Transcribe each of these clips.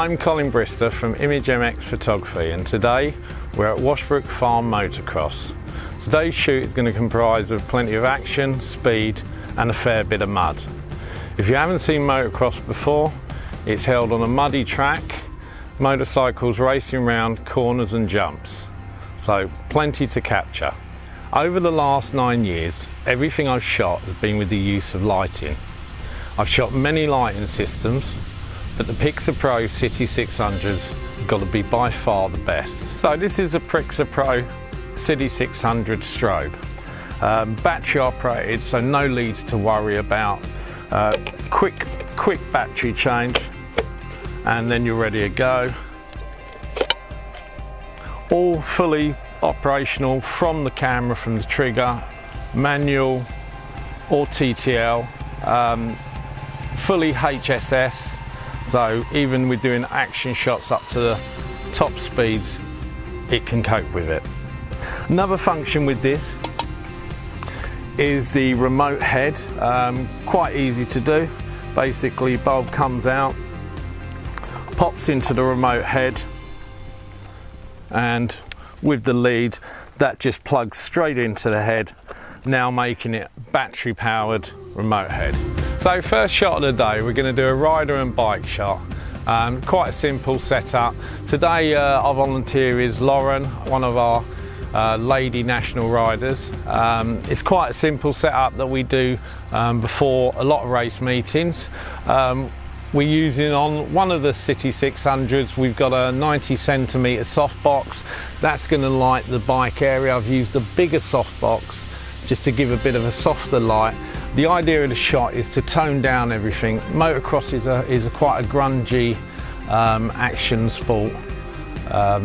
I'm Colin Brister from ImageMx Photography, and today we're at Washbrook Farm Motocross. Today's shoot is going to comprise of plenty of action, speed and a fair bit of mud. If you haven't seen motocross before, it's held on a muddy track, motorcycles racing round corners and jumps, so plenty to capture. Over the last 9 years, everything I've shot has been with the use of lighting. I've shot many lighting systems, but the Pixapro CITI600's got to be by far the best. So this is a Pixapro CITI600 strobe. Battery operated, so no leads to worry about. Quick battery change, and then you're ready to go. All fully operational from the camera, from the trigger, manual or TTL, fully HSS. So even with doing action shots up to the top speeds, it can cope with it. Another function with this is the remote head. Quite easy to do. Basically, bulb comes out, pops into the remote head, and with the lead, that just plugs straight into the head, now making it battery powered remote head. So first shot of the day, we're going to do a rider and bike shot. Quite a simple setup. Today our volunteer is Lauren, one of our lady national riders. It's quite a simple setup that we do before a lot of race meetings. We're using on one of the CITI600s, we've got a 90cm softbox. That's going to light the bike area. I've used a bigger softbox just to give a bit of a softer light. The idea of the shot is to tone down everything. Motocross is quite a grungy action sport,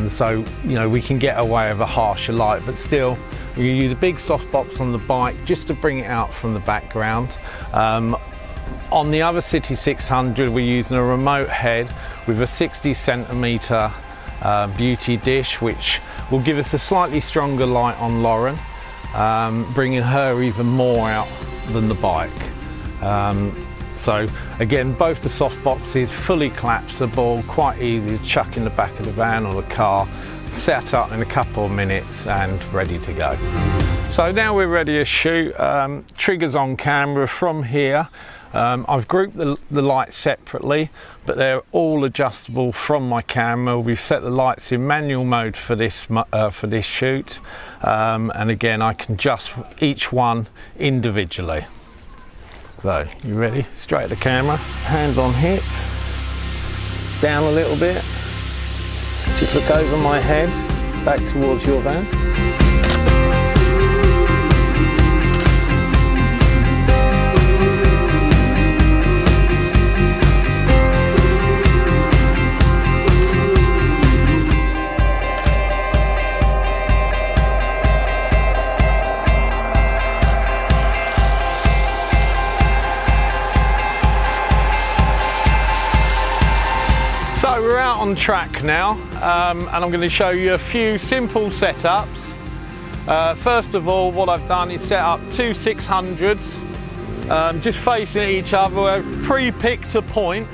so you know we can get away with a harsher light, but still we use a big softbox on the bike just to bring it out from the background. On the other CITI600, we're using a remote head with a 60cm beauty dish, which will give us a slightly stronger light on Lauren, bringing her even more out than the bike. So again, both the soft boxes fully collapsible, quite easy to chuck in the back of the van or the car, set up in a couple of minutes and ready to go. So now we're ready to shoot. Triggers on camera from here. I've grouped the lights separately, but they're all adjustable from my camera. We've set the lights in manual mode for this shoot, and again I can adjust each one individually. So you ready? Straight at the camera, hand on hip, down a little bit, just look over my head, back towards your van. So we're out on track now, and I'm going to show you a few simple setups. First of all, what I've done is set up two 600s, just facing each other. I've pre-picked a point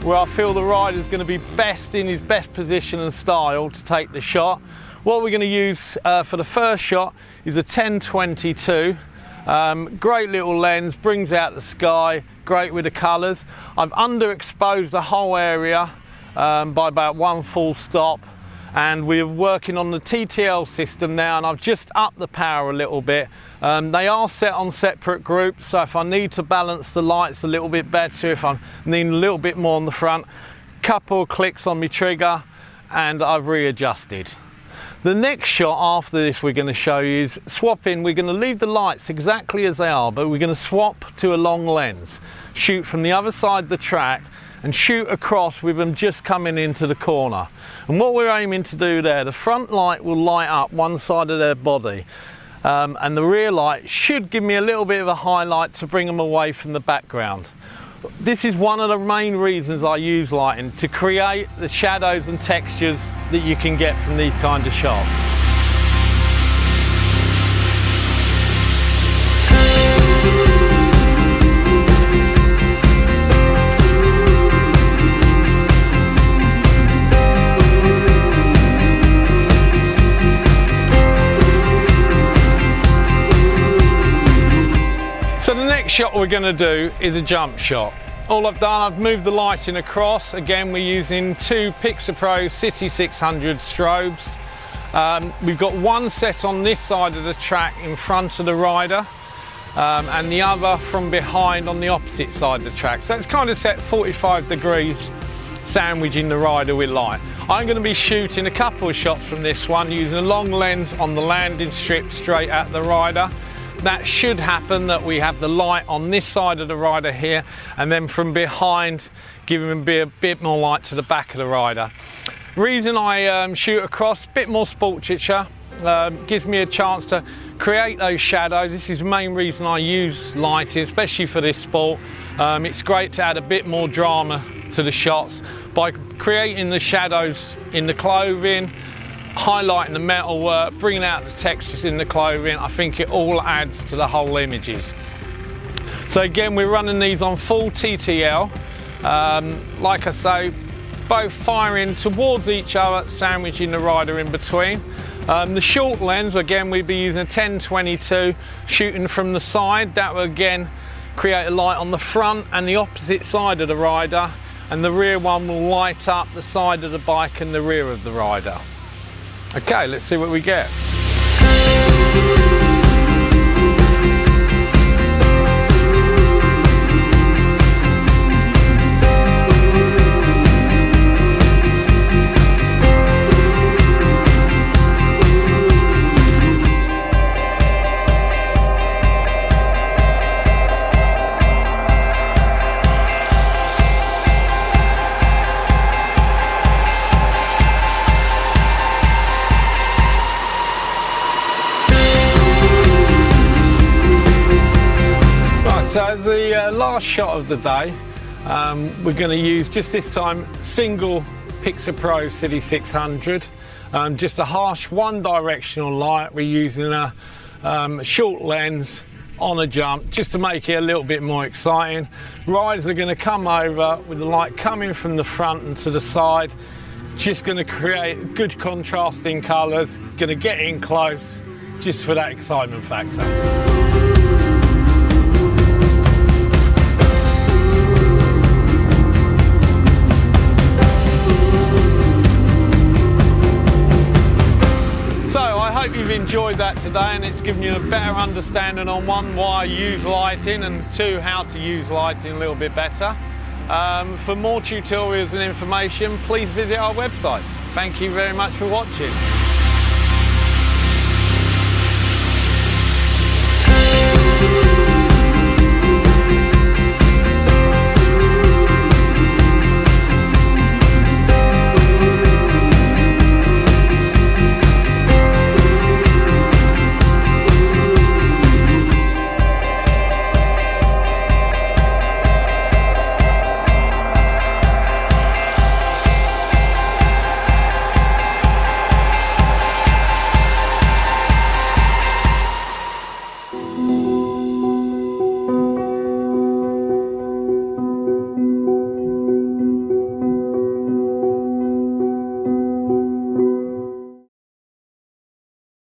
where I feel the rider's going to be best in his best position and style to take the shot. What we're going to use for the first shot is a 10-22. Great little lens, brings out the sky, great with the colours. I've underexposed the whole area by about one full stop, and we're working on the TTL system now, and I've just upped the power a little bit. They are set on separate groups, so if I need to balance the lights a little bit better, if I need a little bit more on the front, couple of clicks on my trigger and I've readjusted. The next shot after this we're going to show you is swapping. We're going to leave the lights exactly as they are, but we're going to swap to a long lens, shoot from the other side of the track and shoot across with them just coming into the corner. And what we're aiming to do there, the front light will light up one side of their body, and the rear light should give me a little bit of a highlight to bring them away from the background. This is one of the main reasons I use lighting, to create the shadows and textures that you can get from these kind of shots. shot we're going to do is a jump shot. All I've done, I've moved the lighting across. Again, we're using two Pixapro CITI600 strobes. We've got one set on this side of the track in front of the rider, and the other from behind on the opposite side of the track. So it's kind of set 45 degrees, sandwiching the rider with light. I'm going to be shooting a couple of shots from this one using a long lens on the landing strip straight at the rider. That should happen that we have the light on this side of the rider here, and then from behind giving him a bit more light to the back of the rider. Reason I shoot across, a bit more portraiture, gives me a chance to create those shadows. This is the main reason I use lighting, especially for this sport. It's great to add a bit more drama to the shots by creating the shadows in the clothing, highlighting the metalwork, bringing out the textures in the clothing. I think it all adds to the whole images. So again, we're running these on full TTL. Like I say, both firing towards each other, sandwiching the rider in between. The short lens, again, we'd be using a 10-22, shooting from the side. That will again create a light on the front and the opposite side of the rider, and the rear one will light up the side of the bike and the rear of the rider. Okay, let's see what we get. So as the last shot of the day, we're going to use, just this time, single Pixapro CITI600, just a harsh one-directional light. We're using a short lens on a jump just to make it a little bit more exciting. Riders are going to come over with the light coming from the front and to the side. It's just going to create good contrasting colours, going to get in close just for that excitement factor. I hope you've enjoyed that today, and it's given you a better understanding on one, why I use lighting, and two, how to use lighting a little bit better. For more tutorials and information, please visit our websites. Thank you very much for watching.